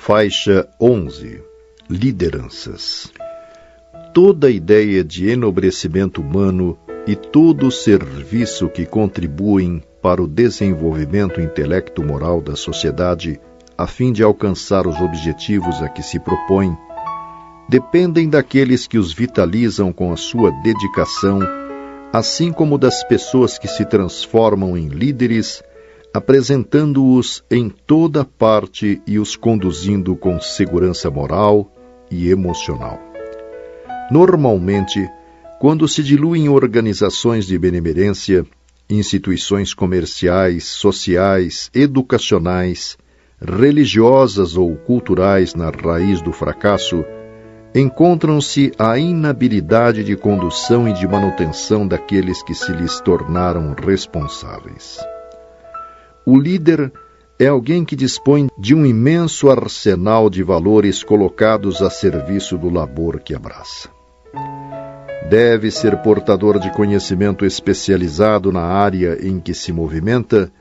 Faixa 11. Lideranças. Toda ideia de enobrecimento humano e todo serviço que contribuem para o desenvolvimento intelecto-moral da sociedade, a fim de alcançar os objetivos a que se propõe, dependem daqueles que os vitalizam com a sua dedicação, assim como das pessoas que se transformam em líderes, apresentando-os em toda parte e os conduzindo com segurança moral e emocional. Normalmente, quando se diluem organizações de benemerência, instituições comerciais, sociais, educacionais, religiosas ou culturais na raiz do fracasso, encontram-se a inabilidade de condução e de manutenção daqueles que se lhes tornaram responsáveis. O líder é alguém que dispõe de um imenso arsenal de valores colocados a serviço do labor que abraça. Deve ser portador de conhecimento especializado na área em que se movimenta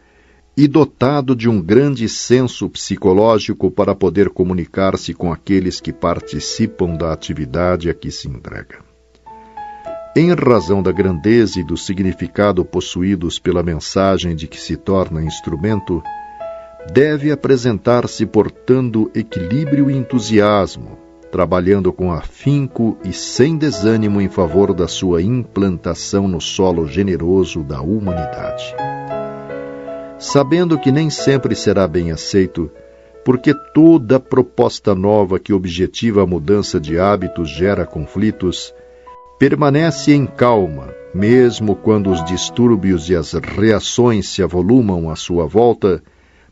e dotado de um grande senso psicológico para poder comunicar-se com aqueles que participam da atividade a que se entrega. Em razão da grandeza e do significado possuídos pela mensagem de que se torna instrumento, deve apresentar-se portando equilíbrio e entusiasmo, trabalhando com afinco e sem desânimo em favor da sua implantação no solo generoso da humanidade. Sabendo que nem sempre será bem aceito, porque toda proposta nova que objetiva a mudança de hábitos gera conflitos, permanece em calma, mesmo quando os distúrbios e as reações se avolumam à sua volta,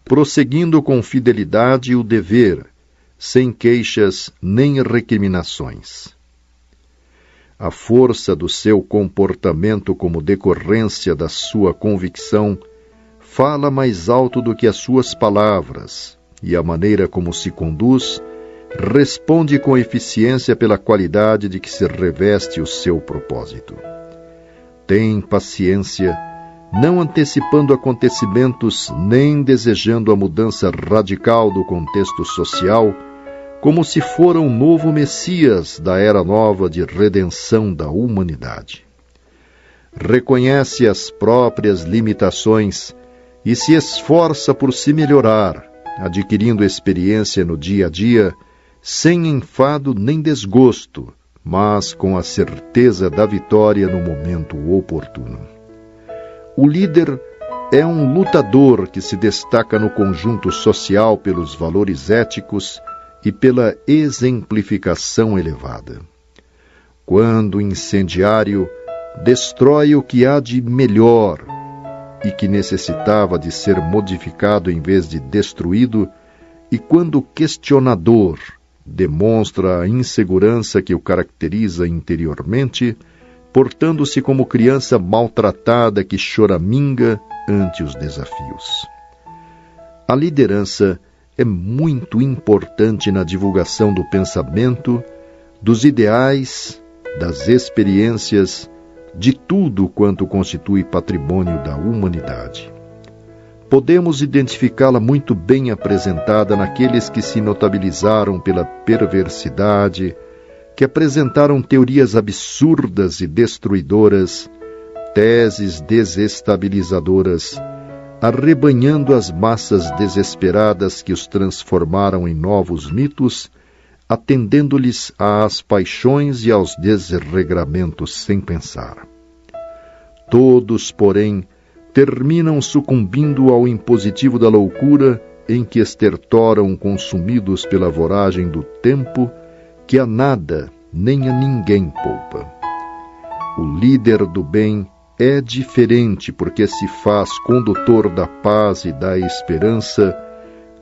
prosseguindo com fidelidade o dever, sem queixas nem recriminações. A força do seu comportamento como decorrência da sua convicção fala mais alto do que as suas palavras, e a maneira como se conduz responde com eficiência pela qualidade de que se reveste o seu propósito. Tem paciência, não antecipando acontecimentos nem desejando a mudança radical do contexto social, como se fora um novo Messias da era nova de redenção da humanidade. Reconhece as próprias limitações e se esforça por se melhorar, adquirindo experiência no dia a dia, sem enfado nem desgosto, mas com a certeza da vitória no momento oportuno. O líder é um lutador que se destaca no conjunto social pelos valores éticos e pela exemplificação elevada. Quando incendiário, destrói o que há de melhor e que necessitava de ser modificado em vez de destruído, e quando questionador, demonstra a insegurança que o caracteriza interiormente, portando-se como criança maltratada que choraminga ante os desafios. A liderança é muito importante na divulgação do pensamento, dos ideais, das experiências, de tudo quanto constitui patrimônio da humanidade. Podemos identificá-la muito bem apresentada naqueles que se notabilizaram pela perversidade, que apresentaram teorias absurdas e destruidoras, teses desestabilizadoras, arrebanhando as massas desesperadas que os transformaram em novos mitos, atendendo-lhes às paixões e aos desregramentos sem pensar. Todos, porém, terminam sucumbindo ao impositivo da loucura em que estertoram consumidos pela voragem do tempo que a nada nem a ninguém poupa. O líder do bem é diferente porque se faz condutor da paz e da esperança,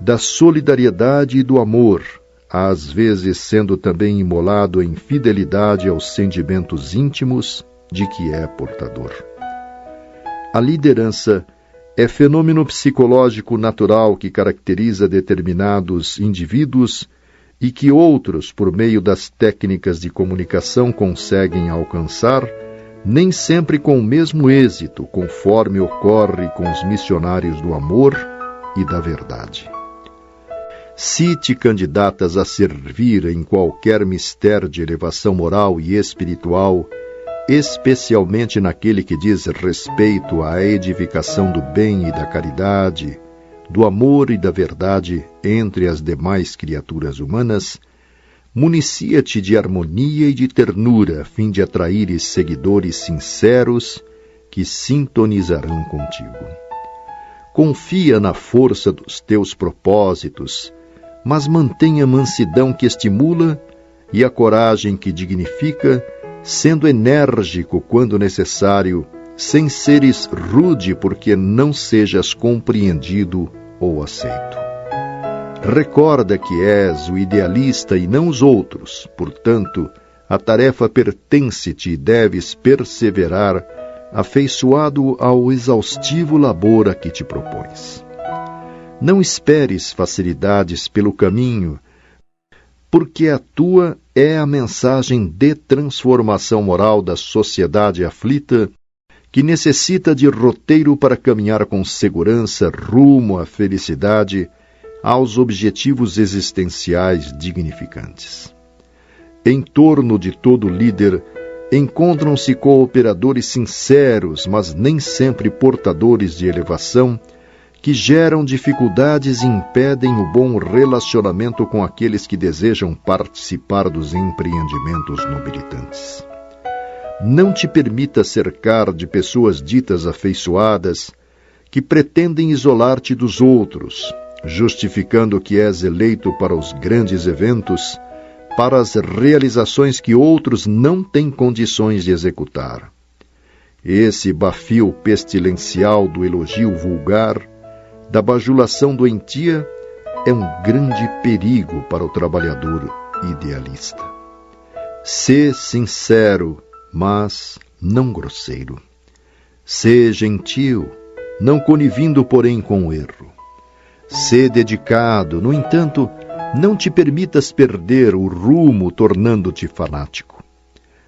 da solidariedade e do amor, às vezes sendo também imolado em fidelidade aos sentimentos íntimos de que é portador. A liderança é fenômeno psicológico natural que caracteriza determinados indivíduos e que outros, por meio das técnicas de comunicação, conseguem alcançar, nem sempre com o mesmo êxito, conforme ocorre com os missionários do amor e da verdade. se te candidatas a servir em qualquer mistério de elevação moral e espiritual, especialmente naquele que diz respeito à edificação do bem e da caridade, do amor e da verdade entre as demais criaturas humanas, municia-te de harmonia e de ternura, a fim de atraires seguidores sinceros que sintonizarão contigo. Confia na força dos teus propósitos, mas mantenha a mansidão que estimula e a coragem que dignifica, sendo enérgico quando necessário, sem seres rude porque não sejas compreendido ou aceito. Recorda que és o idealista e não os outros, portanto, a tarefa pertence-te e deves perseverar, afeiçoado ao exaustivo labor a que te propões. Não esperes facilidades pelo caminho, porque a tua é a mensagem de transformação moral da sociedade aflita, que necessita de roteiro para caminhar com segurança rumo à felicidade, aos objetivos existenciais dignificantes. Em torno de todo líder, encontram-se cooperadores sinceros, mas nem sempre portadores de elevação, que geram dificuldades e impedem o bom relacionamento com aqueles que desejam participar dos empreendimentos nobilitantes. Não te permita cercar de pessoas ditas afeiçoadas que pretendem isolar-te dos outros, justificando que és eleito para os grandes eventos, para as realizações que outros não têm condições de executar. Esse bafio pestilencial do elogio vulgar, da bajulação doentia, é um grande perigo para o trabalhador idealista. Sê sincero, mas não grosseiro. Sê gentil, não conivindo, porém, com o erro. Sê dedicado, no entanto, não te permitas perder o rumo tornando-te fanático.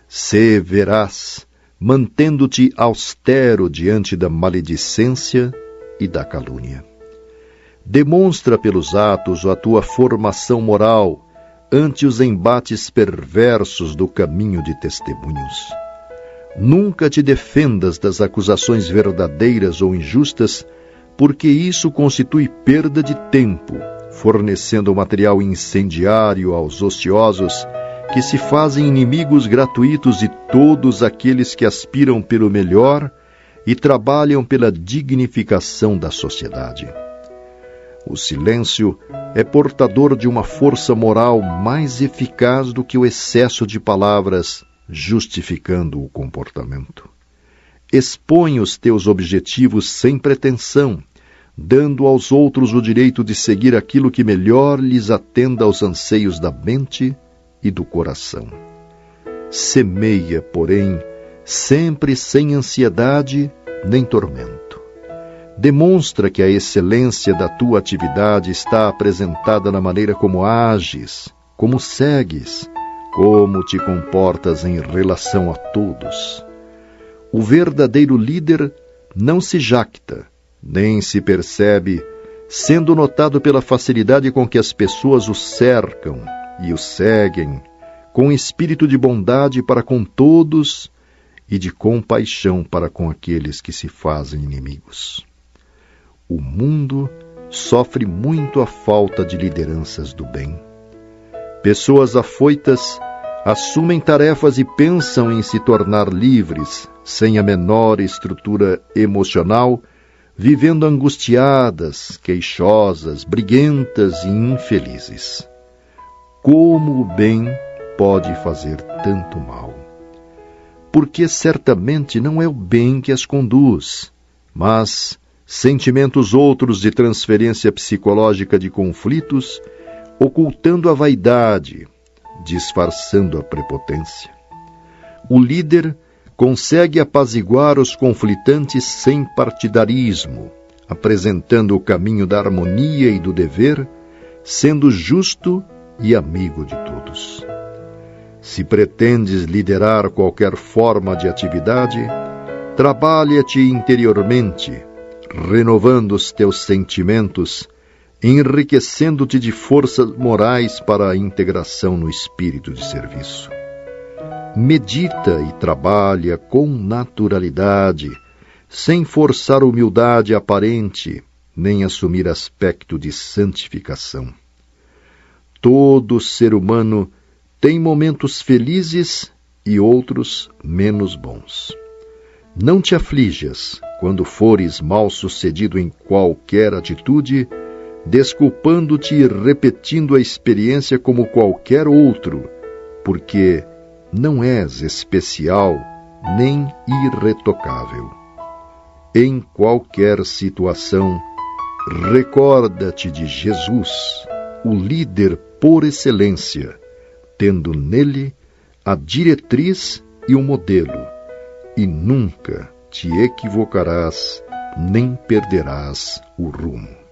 Sê veraz, mantendo-te austero diante da maledicência e da calúnia. Demonstra pelos atos a tua formação moral ante os embates perversos do caminho de testemunhos. Nunca te defendas das acusações verdadeiras ou injustas, porque isso constitui perda de tempo, fornecendo material incendiário aos ociosos que se fazem inimigos gratuitos de todos aqueles que aspiram pelo melhor e trabalham pela dignificação da sociedade. O silêncio é portador de uma força moral mais eficaz do que o excesso de palavras justificando o comportamento. Expõe os teus objetivos sem pretensão, dando aos outros o direito de seguir aquilo que melhor lhes atenda aos anseios da mente e do coração. Semeia, porém, sempre sem ansiedade nem tormento. Demonstra que a excelência da tua atividade está apresentada na maneira como ages, como segues, como te comportas em relação a todos. O verdadeiro líder não se jacta, nem se percebe, sendo notado pela facilidade com que as pessoas o cercam e o seguem, com espírito de bondade para com todos e de compaixão para com aqueles que se fazem inimigos. O mundo sofre muito a falta de lideranças do bem. Pessoas afoitas assumem tarefas e pensam em se tornar livres, sem a menor estrutura emocional, vivendo angustiadas, queixosas, briguentas e infelizes. Como o bem pode fazer tanto mal? Porque certamente não é o bem que as conduz, mas sentimentos outros de transferência psicológica de conflitos, ocultando a vaidade, disfarçando a prepotência. O líder consegue apaziguar os conflitantes sem partidarismo, apresentando o caminho da harmonia e do dever, sendo justo e amigo de todos. Se pretendes liderar qualquer forma de atividade, trabalha-te interiormente, renovando os teus sentimentos enriquecendo-te de forças morais para a integração no espírito de serviço. Medita e trabalha com naturalidade, sem forçar humildade aparente, nem assumir aspecto de santificação. Todo ser humano tem momentos felizes e outros menos bons. Não te aflijas quando fores mal-sucedido em qualquer atitude, desculpando-te e repetindo a experiência como qualquer outro, porque não és especial nem irretocável. Em qualquer situação, recorda-te de Jesus, o líder por excelência, tendo nele a diretriz e o modelo, e nunca te equivocarás nem perderás o rumo.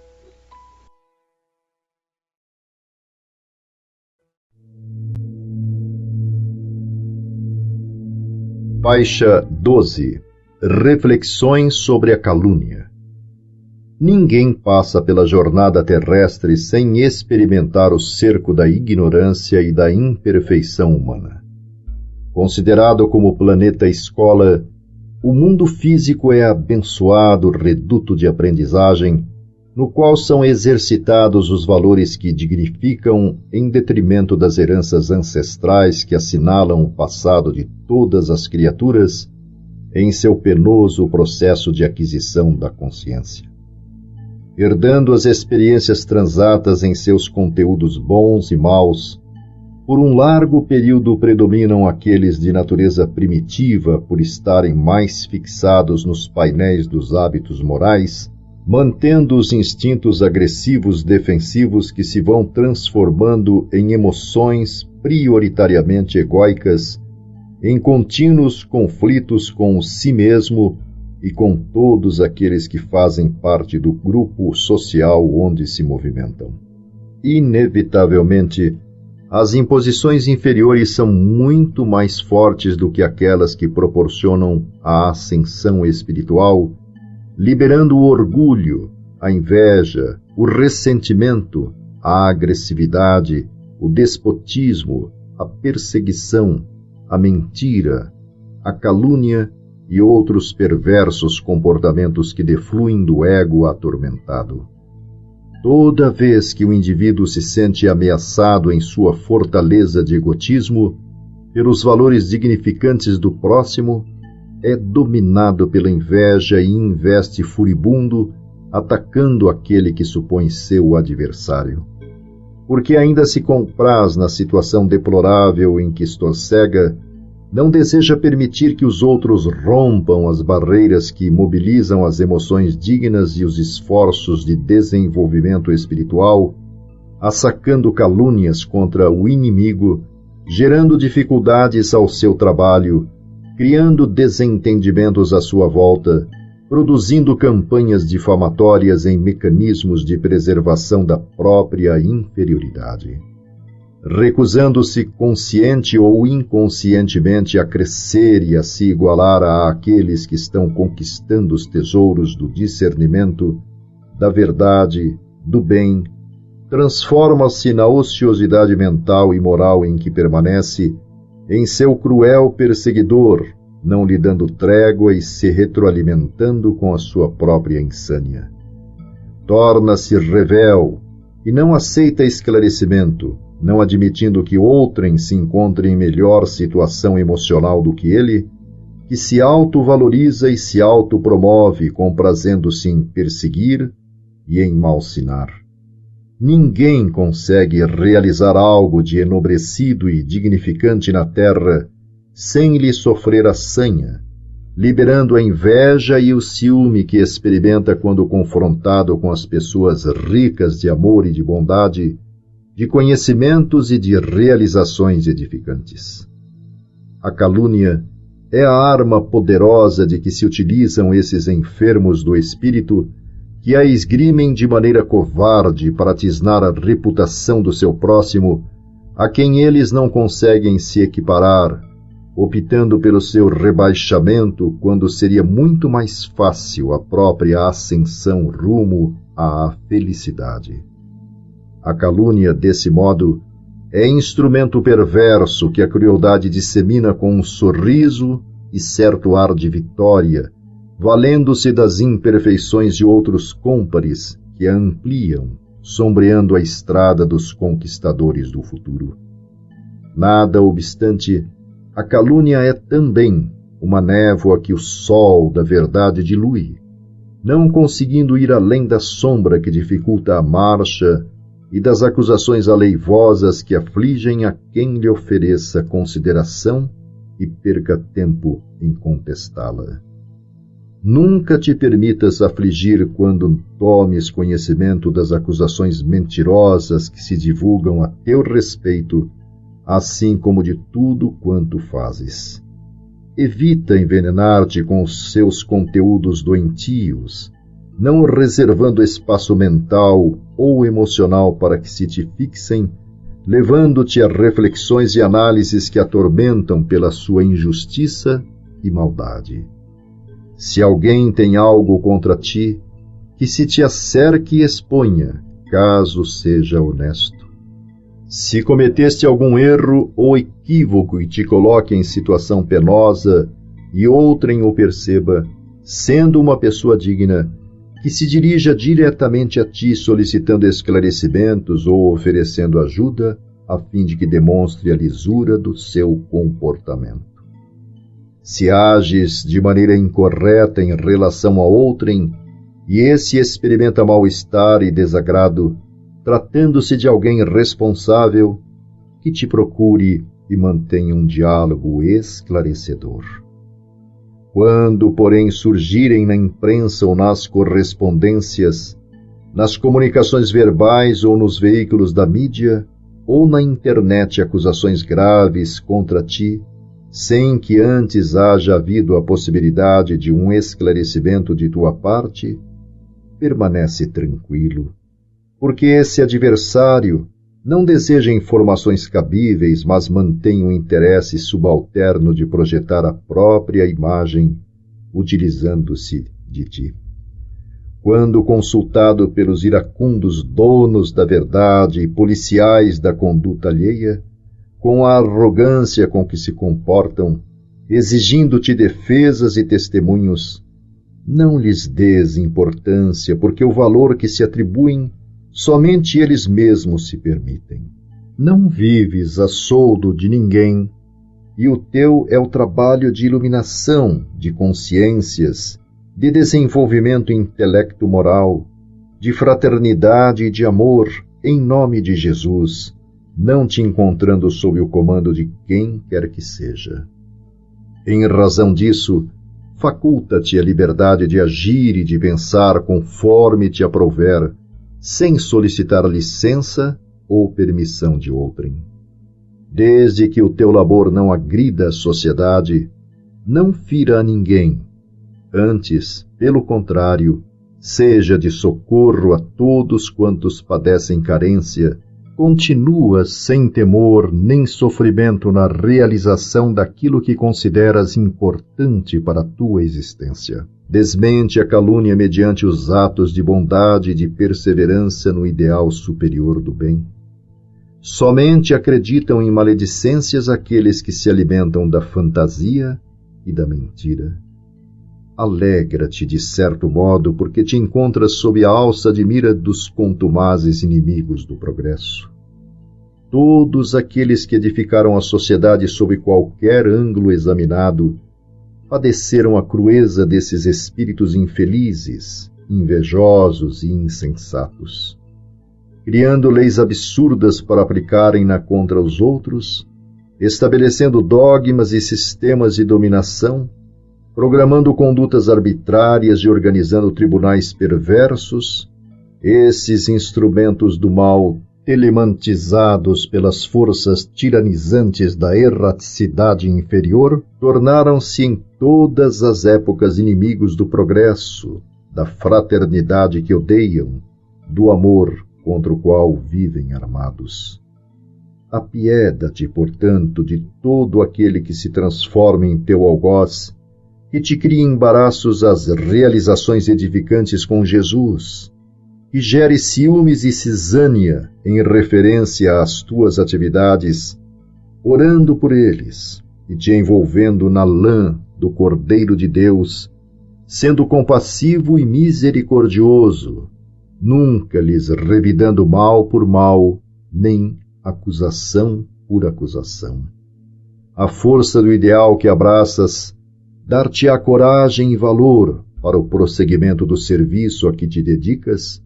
Faixa 12. Reflexões sobre a calúnia. Ninguém passa pela jornada terrestre sem experimentar o cerco da ignorância e da imperfeição humana. Considerado como planeta escola, o mundo físico é abençoado reduto de aprendizagem, no qual são exercitados os valores que dignificam em detrimento das heranças ancestrais que assinalam o passado de todas as criaturas em seu penoso processo de aquisição da consciência. Herdando as experiências transatas em seus conteúdos bons e maus, por um largo período predominam aqueles de natureza primitiva por estarem mais fixados nos painéis dos hábitos morais, mantendo os instintos agressivos defensivos que se vão transformando em emoções prioritariamente egóicas, em contínuos conflitos com o si mesmo e com todos aqueles que fazem parte do grupo social onde se movimentam. Inevitavelmente, as imposições inferiores são muito mais fortes do que aquelas que proporcionam a ascensão espiritual, liberando o orgulho, a inveja, o ressentimento, a agressividade, o despotismo, a perseguição, a mentira, a calúnia e outros perversos comportamentos que defluem do ego atormentado. Toda vez que o indivíduo se sente ameaçado em sua fortaleza de egotismo, pelos valores dignificantes do próximo, é dominado pela inveja e investe furibundo, atacando aquele que supõe ser o adversário. Porque ainda se compraz na situação deplorável em que estorcega, não deseja permitir que os outros rompam as barreiras que mobilizam as emoções dignas e os esforços de desenvolvimento espiritual, assacando calúnias contra o inimigo, gerando dificuldades ao seu trabalho, criando desentendimentos à sua volta, produzindo campanhas difamatórias em mecanismos de preservação da própria inferioridade. Recusando-se consciente ou inconscientemente a crescer e a se igualar àqueles que estão conquistando os tesouros do discernimento, da verdade, do bem, transforma-se na ociosidade mental e moral em que permanece, em seu cruel perseguidor, não lhe dando trégua e se retroalimentando com a sua própria insânia. Torna-se revel e não aceita esclarecimento, não admitindo que outrem se encontre em melhor situação emocional do que ele, que se autovaloriza e se autopromove, comprazendo-se em perseguir e em malsinar. Ninguém consegue realizar algo de enobrecido e dignificante na terra sem lhe sofrer a sanha, liberando a inveja e o ciúme que experimenta quando confrontado com as pessoas ricas de amor e de bondade, de conhecimentos e de realizações edificantes. A calúnia é a arma poderosa de que se utilizam esses enfermos do espírito, que a esgrimem de maneira covarde para tisnar a reputação do seu próximo, a quem eles não conseguem se equiparar, optando pelo seu rebaixamento quando seria muito mais fácil a própria ascensão rumo à felicidade. A calúnia, desse modo, é instrumento perverso que a crueldade dissemina com um sorriso e certo ar de vitória, valendo-se das imperfeições de outros cômpares que a ampliam, sombreando a estrada dos conquistadores do futuro. Nada obstante, a calúnia é também uma névoa que o sol da verdade dilui, não conseguindo ir além da sombra que dificulta a marcha e das acusações aleivosas que afligem a quem lhe ofereça consideração e perca tempo em contestá-la. Nunca te permitas afligir quando tomes conhecimento das acusações mentirosas que se divulgam a teu respeito, assim como de tudo quanto fazes. Evita envenenar-te com os seus conteúdos doentios, não reservando espaço mental ou emocional para que se te fixem, levando-te a reflexões e análises que atormentam pela sua injustiça e maldade. Se alguém tem algo contra ti, que se te acerque e exponha, caso seja honesto. Se cometeste algum erro ou equívoco e te coloque em situação penosa e outrem o perceba, sendo uma pessoa digna, que se dirija diretamente a ti solicitando esclarecimentos ou oferecendo ajuda, a fim de que demonstre a lisura do seu comportamento. Se ages de maneira incorreta em relação a outrem, e esse experimenta mal-estar e desagrado, tratando-se de alguém responsável, que te procure e mantenha um diálogo esclarecedor. Quando, porém, surgirem na imprensa ou nas correspondências, nas comunicações verbais ou nos veículos da mídia, ou na internet acusações graves contra ti, sem que antes haja havido a possibilidade de um esclarecimento de tua parte, permanece tranquilo, porque esse adversário não deseja informações cabíveis, mas mantém um interesse subalterno de projetar a própria imagem, utilizando-se de ti. Quando consultado pelos iracundos donos da verdade e policiais da conduta alheia, com a arrogância com que se comportam, exigindo-te defesas e testemunhos, não lhes dês importância, porque o valor que se atribuem somente eles mesmos se permitem. Não vives a soldo de ninguém, e o teu é o trabalho de iluminação de consciências, de desenvolvimento intelecto-moral, de fraternidade e de amor, em nome de Jesus, não te encontrando sob o comando de quem quer que seja. Em razão disso, faculta-te a liberdade de agir e de pensar conforme te aprouver, sem solicitar licença ou permissão de outrem. Desde que o teu labor não agrida a sociedade, não fira a ninguém. Antes, pelo contrário, seja de socorro a todos quantos padecem carência, continua sem temor nem sofrimento na realização daquilo que consideras importante para a tua existência. Desmente a calúnia mediante os atos de bondade e de perseverança no ideal superior do bem. Somente acreditam em maledicências aqueles que se alimentam da fantasia e da mentira. Alegra-te de certo modo, porque te encontras sob a alça de mira dos contumazes inimigos do progresso. Todos aqueles que edificaram a sociedade sob qualquer ângulo examinado, padeceram a crueza desses espíritos infelizes, invejosos e insensatos, criando leis absurdas para aplicarem-na contra os outros, estabelecendo dogmas e sistemas de dominação, programando condutas arbitrárias e organizando tribunais perversos. Esses instrumentos do mal, telemantizados pelas forças tiranizantes da erraticidade inferior, tornaram-se em todas as épocas inimigos do progresso, da fraternidade que odeiam, do amor contra o qual vivem armados. Apieda-te, portanto, de todo aquele que se transforme em teu algoz, que te cria embaraços às realizações edificantes com Jesus, que gere ciúmes e cisânia em referência às tuas atividades, orando por eles e te envolvendo na lã do Cordeiro de Deus, sendo compassivo e misericordioso, nunca lhes revidando mal por mal, nem acusação por acusação. A força do ideal que abraças dar-te-á coragem e valor para o prosseguimento do serviço a que te dedicas,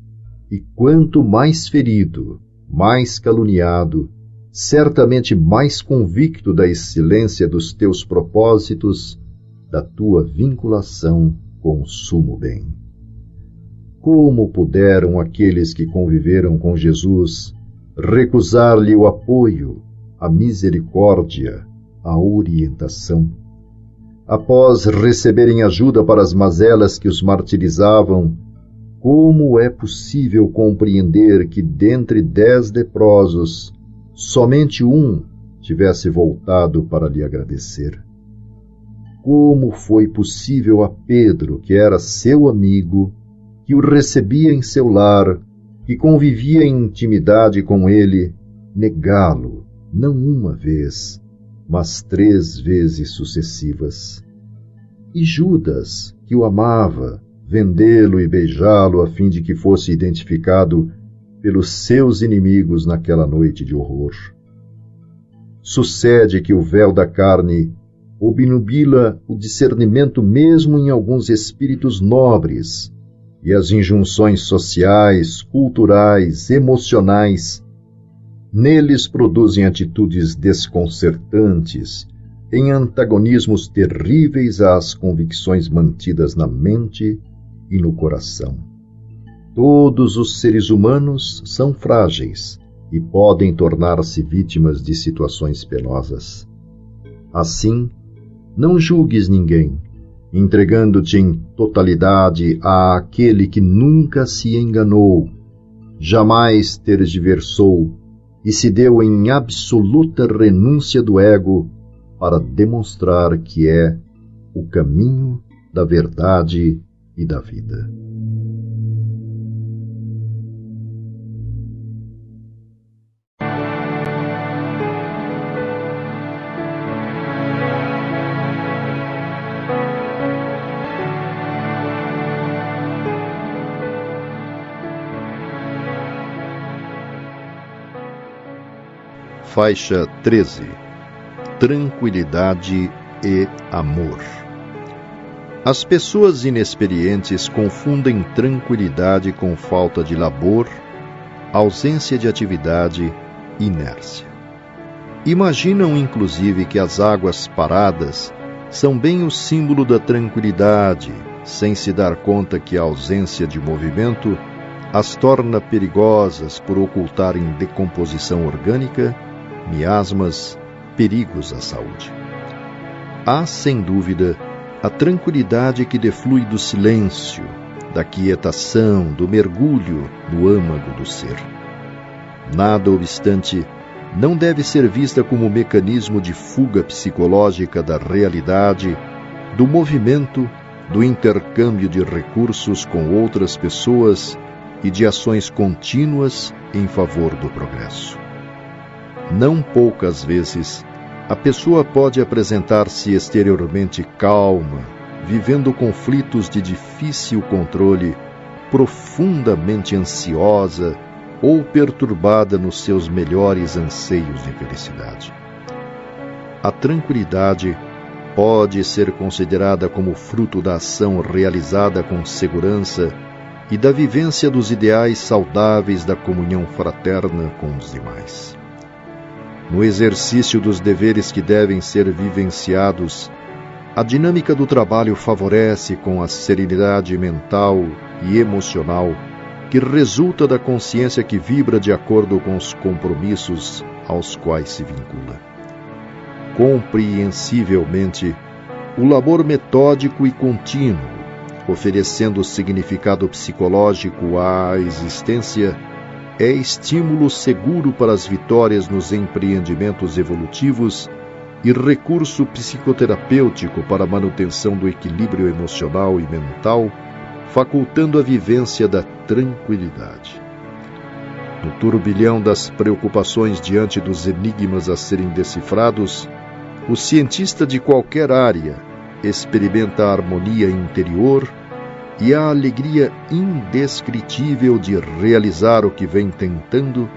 e quanto mais ferido, mais caluniado, certamente mais convicto da excelência dos teus propósitos, da tua vinculação com o sumo bem. Como puderam aqueles que conviveram com Jesus recusar-lhe o apoio, a misericórdia, a orientação? Após receberem ajuda para as mazelas que os martirizavam, como é possível compreender que dentre 10 leprosos, somente um tivesse voltado para lhe agradecer? Como foi possível a Pedro, que era seu amigo, que o recebia em seu lar, que convivia em intimidade com ele, negá-lo, não uma vez, mas 3 vezes sucessivas? E Judas, que o amava, vendê-lo e beijá-lo a fim de que fosse identificado pelos seus inimigos naquela noite de horror? Sucede que o véu da carne obnubila o discernimento mesmo em alguns espíritos nobres, e as injunções sociais, culturais, emocionais, neles produzem atitudes desconcertantes, em antagonismos terríveis às convicções mantidas na mente e no coração. Todos os seres humanos são frágeis e podem tornar-se vítimas de situações penosas. Assim, não julgues ninguém, entregando-te em totalidade àquele que nunca se enganou, jamais tergiversou e se deu em absoluta renúncia do ego para demonstrar que é o caminho da verdade e da vida. Faixa 13. Tranquilidade e amor. As pessoas inexperientes confundem tranquilidade com falta de labor, ausência de atividade e inércia. Imaginam, inclusive, que as águas paradas são bem o símbolo da tranquilidade, sem se dar conta que a ausência de movimento as torna perigosas por ocultarem decomposição orgânica, miasmas, perigos à saúde. Há, sem dúvida, a tranquilidade que deflui do silêncio, da quietação, do mergulho no âmago do ser. Nada obstante, não deve ser vista como mecanismo de fuga psicológica da realidade, do movimento, do intercâmbio de recursos com outras pessoas e de ações contínuas em favor do progresso. Não poucas vezes, a pessoa pode apresentar-se exteriormente calma, vivendo conflitos de difícil controle, profundamente ansiosa ou perturbada nos seus melhores anseios de felicidade. A tranquilidade pode ser considerada como fruto da ação realizada com segurança e da vivência dos ideais saudáveis da comunhão fraterna com os demais. No exercício dos deveres que devem ser vivenciados, a dinâmica do trabalho favorece com a serenidade mental e emocional que resulta da consciência que vibra de acordo com os compromissos aos quais se vincula. Compreensivelmente, o labor metódico e contínuo, oferecendo significado psicológico à existência, é estímulo seguro para as vitórias nos empreendimentos evolutivos e recurso psicoterapêutico para a manutenção do equilíbrio emocional e mental, facultando a vivência da tranquilidade. No turbilhão das preocupações diante dos enigmas a serem decifrados, o cientista de qualquer área experimenta a harmonia interior e a alegria indescritível de realizar o que vem tentando,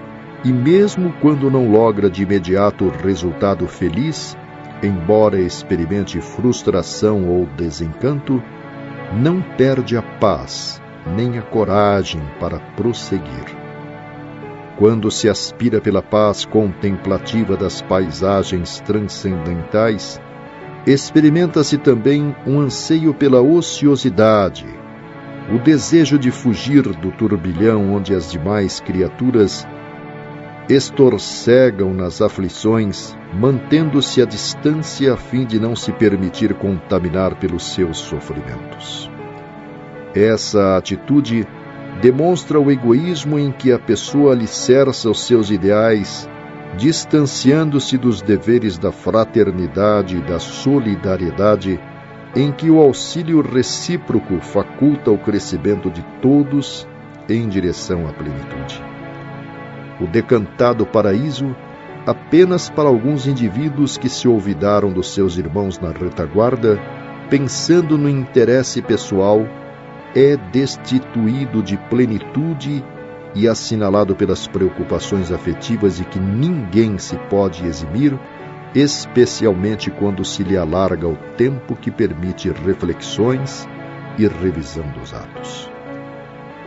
e mesmo quando não logra de imediato o resultado feliz, embora experimente frustração ou desencanto, não perde a paz nem a coragem para prosseguir. Quando se aspira pela paz contemplativa das paisagens transcendentais, experimenta-se também um anseio pela ociosidade, o desejo de fugir do turbilhão onde as demais criaturas estorcegam nas aflições, mantendo-se à distância a fim de não se permitir contaminar pelos seus sofrimentos. Essa atitude demonstra o egoísmo em que a pessoa alicerça os seus ideais, distanciando-se dos deveres da fraternidade e da solidariedade, em que o auxílio recíproco faculta o crescimento de todos em direção à plenitude. O decantado paraíso, apenas para alguns indivíduos que se olvidaram dos seus irmãos na retaguarda, pensando no interesse pessoal, é destituído de plenitude e assinalado pelas preocupações afetivas de que ninguém se pode eximir, especialmente quando se lhe alarga o tempo que permite reflexões e revisão dos atos.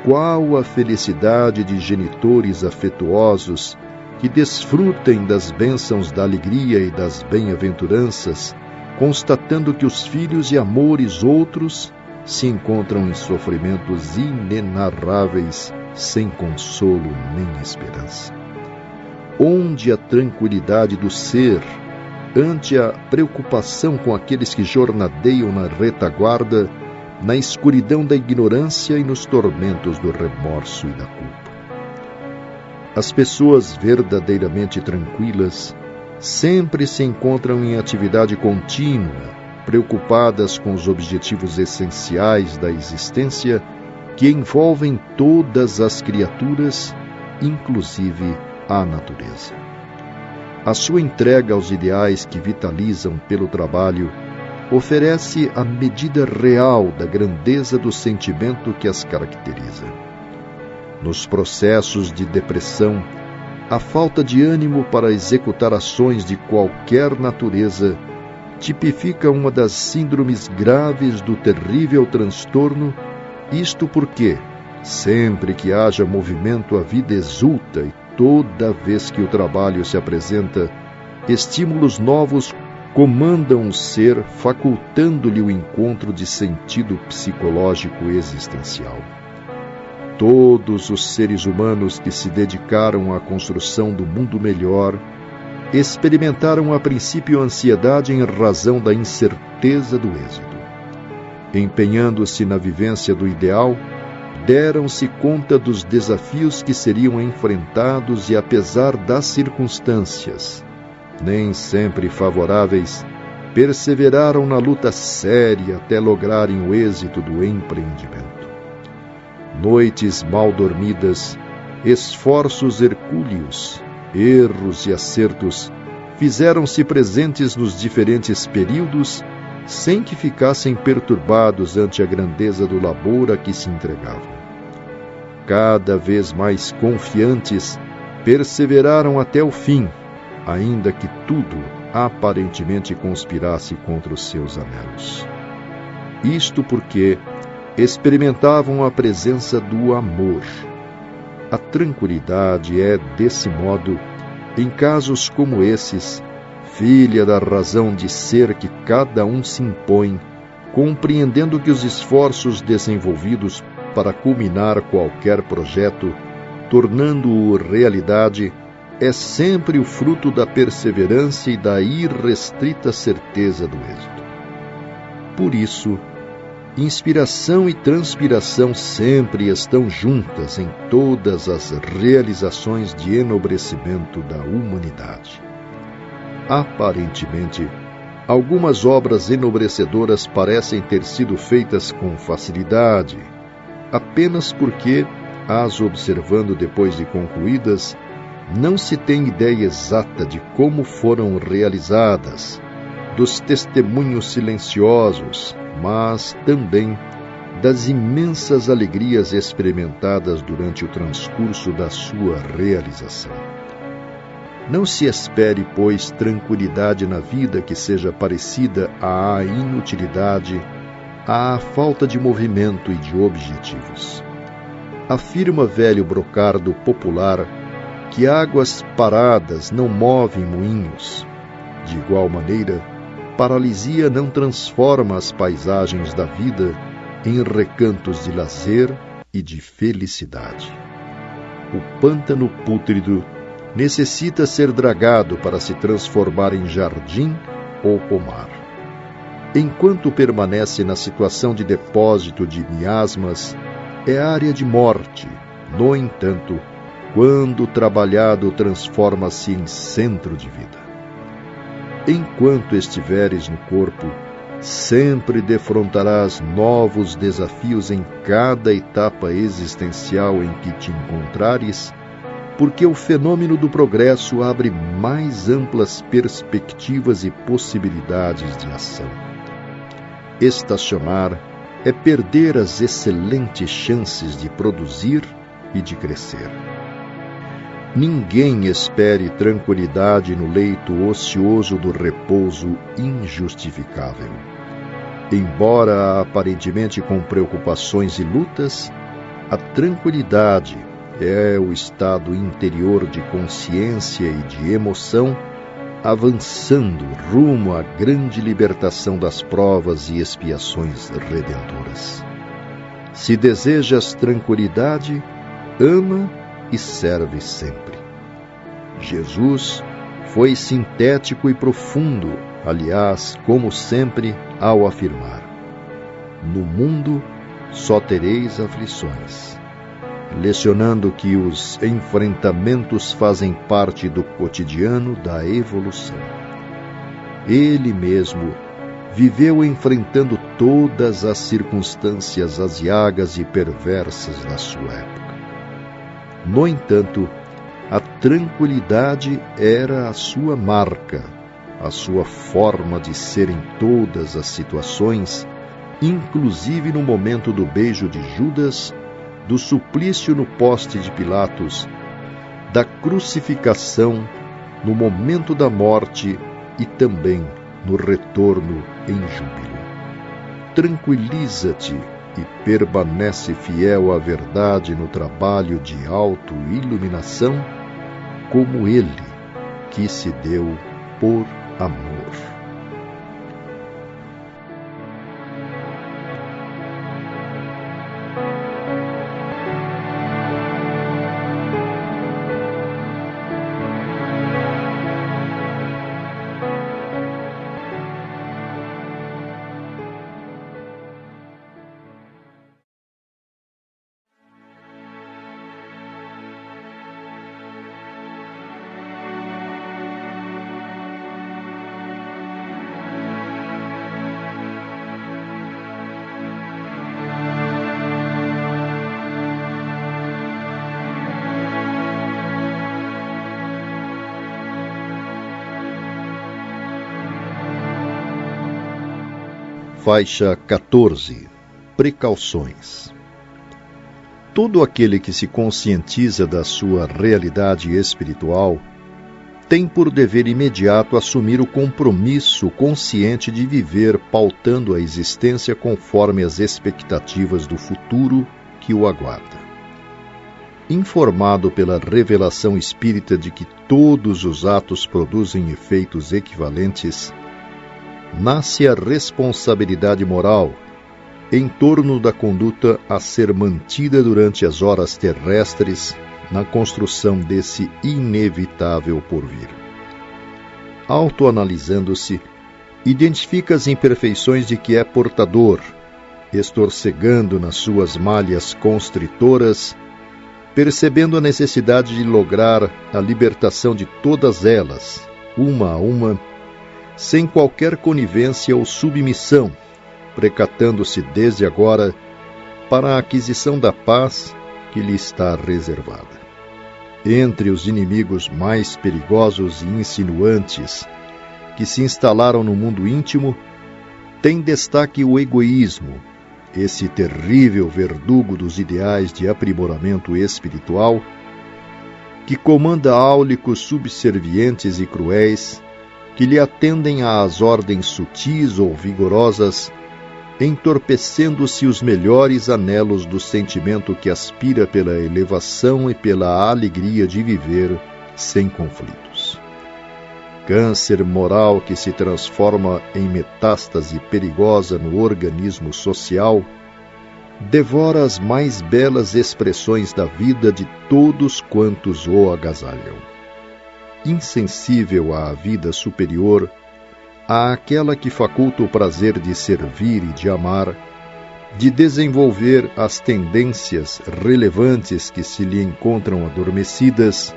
Qual a felicidade de genitores afetuosos que desfrutem das bênçãos da alegria e das bem-aventuranças, constatando que os filhos e amores outros se encontram em sofrimentos inenarráveis, sem consolo nem esperança. Onde a tranquilidade do ser, ante a preocupação com aqueles que jornadeiam na retaguarda, na escuridão da ignorância e nos tormentos do remorso e da culpa? As pessoas verdadeiramente tranquilas sempre se encontram em atividade contínua, preocupadas com os objetivos essenciais da existência que envolvem todas as criaturas, inclusive a natureza. A sua entrega aos ideais que vitalizam pelo trabalho oferece a medida real da grandeza do sentimento que as caracteriza. Nos processos de depressão, a falta de ânimo para executar ações de qualquer natureza tipifica uma das síndromes graves do terrível transtorno, isto porque, sempre que haja movimento, a vida exulta e toda vez que o trabalho se apresenta, estímulos novos comandam o ser, facultando-lhe o encontro de sentido psicológico existencial. Todos os seres humanos que se dedicaram à construção do mundo melhor experimentaram a princípio ansiedade em razão da incerteza do êxito. Empenhando-se na vivência do ideal, deram-se conta dos desafios que seriam enfrentados e, apesar das circunstâncias, nem sempre favoráveis, perseveraram na luta séria até lograrem o êxito do empreendimento. Noites mal dormidas, esforços hercúleos, erros e acertos fizeram-se presentes nos diferentes períodos, sem que ficassem perturbados ante a grandeza do labor a que se entregavam. Cada vez mais confiantes, perseveraram até o fim, ainda que tudo aparentemente conspirasse contra os seus anelos. Isto porque experimentavam a presença do amor. A tranquilidade é, desse modo, em casos como esses, filha da razão de ser que cada um se impõe, compreendendo que os esforços desenvolvidos para culminar qualquer projeto, tornando-o realidade, é sempre o fruto da perseverança e da irrestrita certeza do êxito. Por isso, inspiração e transpiração sempre estão juntas em todas as realizações de enobrecimento da humanidade. Aparentemente, algumas obras enobrecedoras parecem ter sido feitas com facilidade, apenas porque, as observando depois de concluídas, não se tem ideia exata de como foram realizadas, dos testemunhos silenciosos, mas também das imensas alegrias experimentadas durante o transcurso da sua realização. Não se espere, pois, tranquilidade na vida que seja parecida à inutilidade, à falta de movimento e de objetivos. Afirma velho brocardo popular que águas paradas não movem moinhos. De igual maneira, paralisia não transforma as paisagens da vida em recantos de lazer e de felicidade. O pântano pútrido necessita ser dragado para se transformar em jardim ou pomar. Enquanto permanece na situação de depósito de miasmas, é área de morte. No entanto, quando trabalhado, transforma-se em centro de vida. Enquanto estiveres no corpo, sempre defrontarás novos desafios em cada etapa existencial em que te encontrares, porque o fenômeno do progresso abre mais amplas perspectivas e possibilidades de ação. Estacionar é perder as excelentes chances de produzir e de crescer. Ninguém espere tranquilidade no leito ocioso do repouso injustificável. Embora aparentemente com preocupações e lutas, a tranquilidade é o estado interior de consciência e de emoção, avançando rumo à grande libertação das provas e expiações redentoras. Se desejas tranquilidade, ama e serve sempre. Jesus foi sintético e profundo, aliás, como sempre, ao afirmar: no mundo só tereis aflições, lecionando que os enfrentamentos fazem parte do cotidiano da evolução. Ele mesmo viveu enfrentando todas as circunstâncias aziagas e perversas da sua época. No entanto, a tranquilidade era a sua marca, a sua forma de ser em todas as situações, inclusive no momento do beijo de Judas, do suplício no poste de Pilatos, da crucificação, no momento da morte e também no retorno em júbilo. Tranquiliza-te e permanece fiel à verdade no trabalho de autoiluminação, como ele que se deu por amor. Faixa 14. Precauções. Todo aquele que se conscientiza da sua realidade espiritual tem por dever imediato assumir o compromisso consciente de viver pautando a existência conforme as expectativas do futuro que o aguarda. Informado pela revelação espírita de que todos os atos produzem efeitos equivalentes, nasce a responsabilidade moral em torno da conduta a ser mantida durante as horas terrestres na construção desse inevitável porvir. Autoanalisando-se, identifica as imperfeições de que é portador, estorcegando nas suas malhas constritoras, percebendo a necessidade de lograr a libertação de todas elas, uma a uma, sem qualquer conivência ou submissão, precatando-se desde agora para a aquisição da paz que lhe está reservada. Entre os inimigos mais perigosos e insinuantes que se instalaram no mundo íntimo, tem destaque o egoísmo, esse terrível verdugo dos ideais de aprimoramento espiritual, que comanda áulicos subservientes e cruéis, que lhe atendem às ordens sutis ou vigorosas, entorpecendo-se os melhores anelos do sentimento que aspira pela elevação e pela alegria de viver sem conflitos. Câncer moral que se transforma em metástase perigosa no organismo social, devora as mais belas expressões da vida de todos quantos o agasalham. Insensível à vida superior, àquela que faculta o prazer de servir e de amar, de desenvolver as tendências relevantes que se lhe encontram adormecidas,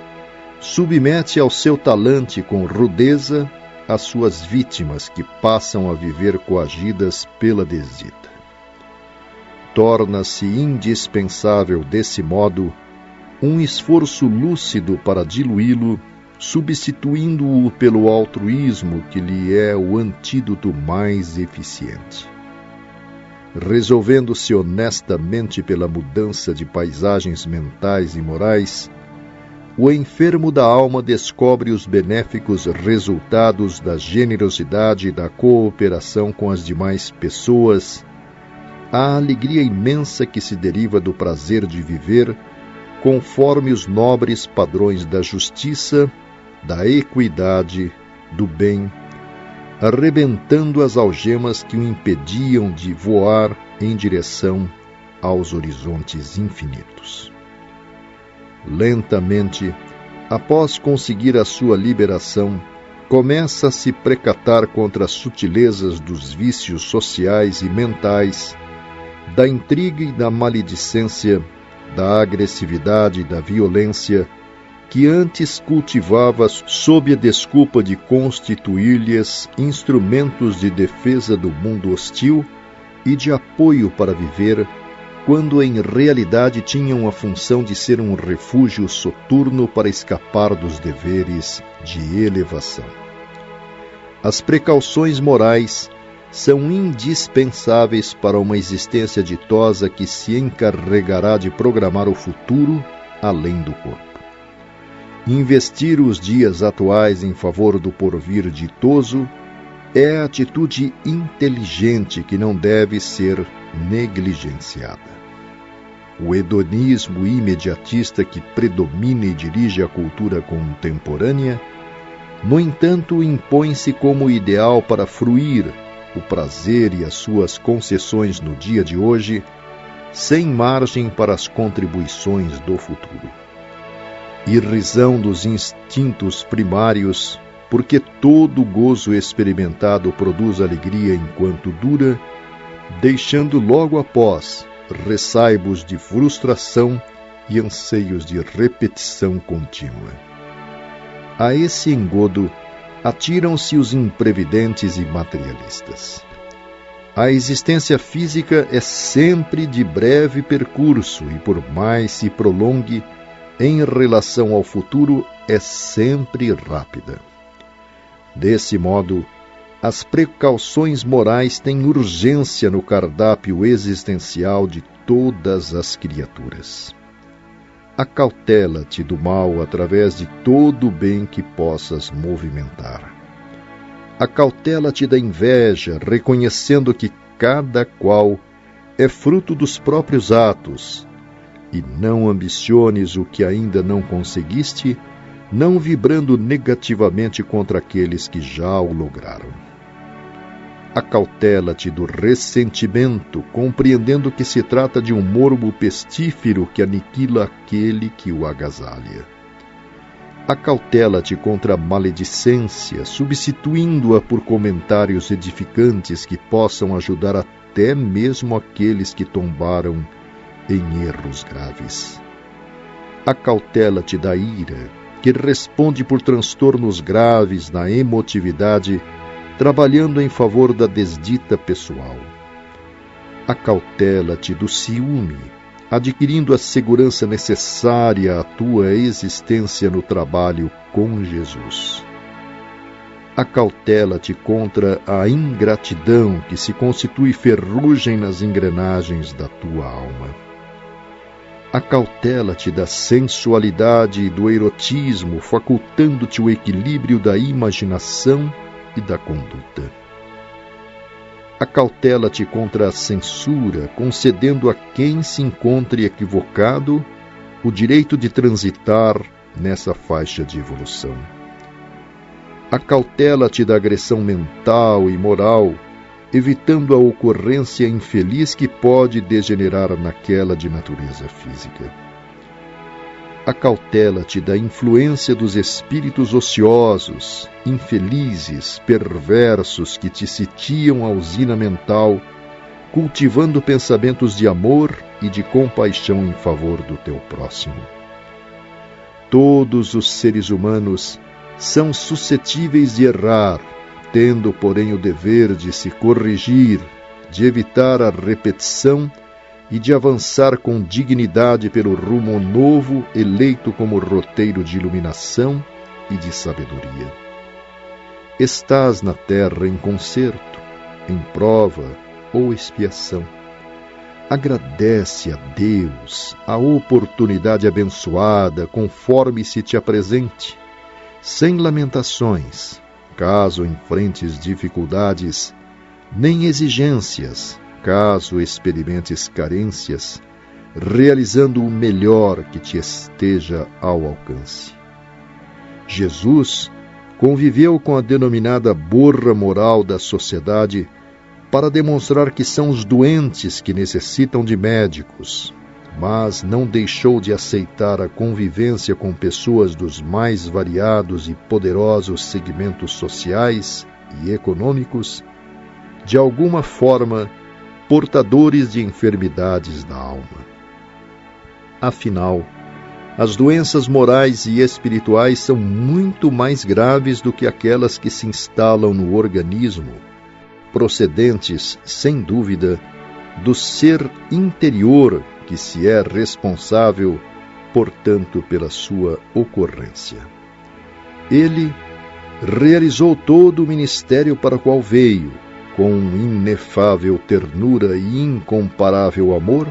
submete ao seu talante com rudeza as suas vítimas que passam a viver coagidas pela desdita. Torna-se indispensável, desse modo, um esforço lúcido para diluí-lo, substituindo-o pelo altruísmo que lhe é o antídoto mais eficiente. Resolvendo-se honestamente pela mudança de paisagens mentais e morais, o enfermo da alma descobre os benéficos resultados da generosidade e da cooperação com as demais pessoas, a alegria imensa que se deriva do prazer de viver conforme os nobres padrões da justiça, da equidade, do bem, arrebentando as algemas que o impediam de voar em direção aos horizontes infinitos. Lentamente, após conseguir a sua liberação, começa a se precatar contra as sutilezas dos vícios sociais e mentais, da intriga e da maledicência, da agressividade e da violência, que antes cultivava sob a desculpa de constituir-lhes instrumentos de defesa do mundo hostil e de apoio para viver, quando em realidade tinham a função de ser um refúgio soturno para escapar dos deveres de elevação. As precauções morais são indispensáveis para uma existência ditosa que se encarregará de programar o futuro além do corpo. Investir os dias atuais em favor do porvir ditoso é a atitude inteligente que não deve ser negligenciada. O hedonismo imediatista que predomina e dirige a cultura contemporânea, no entanto, impõe-se como ideal para fruir o prazer e as suas concessões no dia de hoje, sem margem para as contribuições do futuro. Irrisão dos instintos primários, porque todo gozo experimentado produz alegria enquanto dura, deixando logo após ressaibos de frustração e anseios de repetição contínua. A esse engodo atiram-se os imprevidentes e materialistas. A existência física é sempre de breve percurso e, por mais se prolongue, em relação ao futuro, é sempre rápida. Desse modo, as precauções morais têm urgência no cardápio existencial de todas as criaturas. Acautela-te do mal através de todo o bem que possas movimentar. Acautela-te da inveja, reconhecendo que cada qual é fruto dos próprios atos, e não ambiciones o que ainda não conseguiste, não vibrando negativamente contra aqueles que já o lograram. Acautela-te do ressentimento, compreendendo que se trata de um morbo pestífero que aniquila aquele que o agasalha. Acautela-te contra a maledicência, substituindo-a por comentários edificantes que possam ajudar até mesmo aqueles que tombaram em erros graves. Acautela-te da ira, que responde por transtornos graves na emotividade, trabalhando em favor da desdita pessoal. Acautela-te do ciúme, adquirindo a segurança necessária à tua existência no trabalho com Jesus. Acautela-te contra a ingratidão que se constitui ferrugem nas engrenagens da tua alma. Acautela-te da sensualidade e do erotismo, facultando-te o equilíbrio da imaginação e da conduta. Acautela-te contra a censura, concedendo a quem se encontre equivocado o direito de transitar nessa faixa de evolução. Acautela-te da agressão mental e moral, evitando a ocorrência infeliz que pode degenerar naquela de natureza física. Acautela-te da influência dos espíritos ociosos, infelizes, perversos que te sitiam a usina mental, cultivando pensamentos de amor e de compaixão em favor do teu próximo. Todos os seres humanos são suscetíveis de errar, tendo, porém, o dever de se corrigir, de evitar a repetição e de avançar com dignidade pelo rumo novo eleito como roteiro de iluminação e de sabedoria. Estás na terra em concerto, em prova ou expiação. Agradece a Deus a oportunidade abençoada conforme se te apresente, sem lamentações, caso enfrentes dificuldades, nem exigências, caso experimentes carências, realizando o melhor que te esteja ao alcance. Jesus conviveu com a denominada borra moral da sociedade para demonstrar que são os doentes que necessitam de médicos, mas não deixou de aceitar a convivência com pessoas dos mais variados e poderosos segmentos sociais e econômicos, de alguma forma portadores de enfermidades da alma. Afinal, as doenças morais e espirituais são muito mais graves do que aquelas que se instalam no organismo, procedentes, sem dúvida, do ser interior que se é responsável, portanto, pela sua ocorrência. Ele realizou todo o ministério para o qual veio, com inefável ternura e incomparável amor,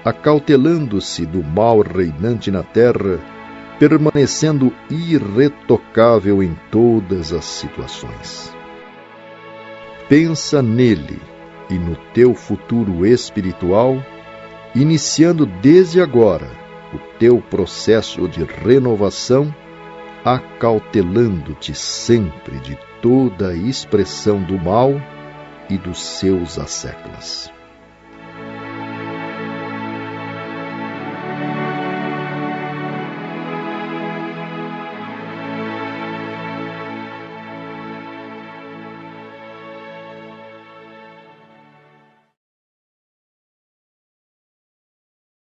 acautelando-se do mal reinante na terra, permanecendo irretocável em todas as situações. Pensa nele e no teu futuro espiritual, iniciando desde agora o teu processo de renovação, acautelando-te sempre de toda a expressão do mal e dos seus asseclas.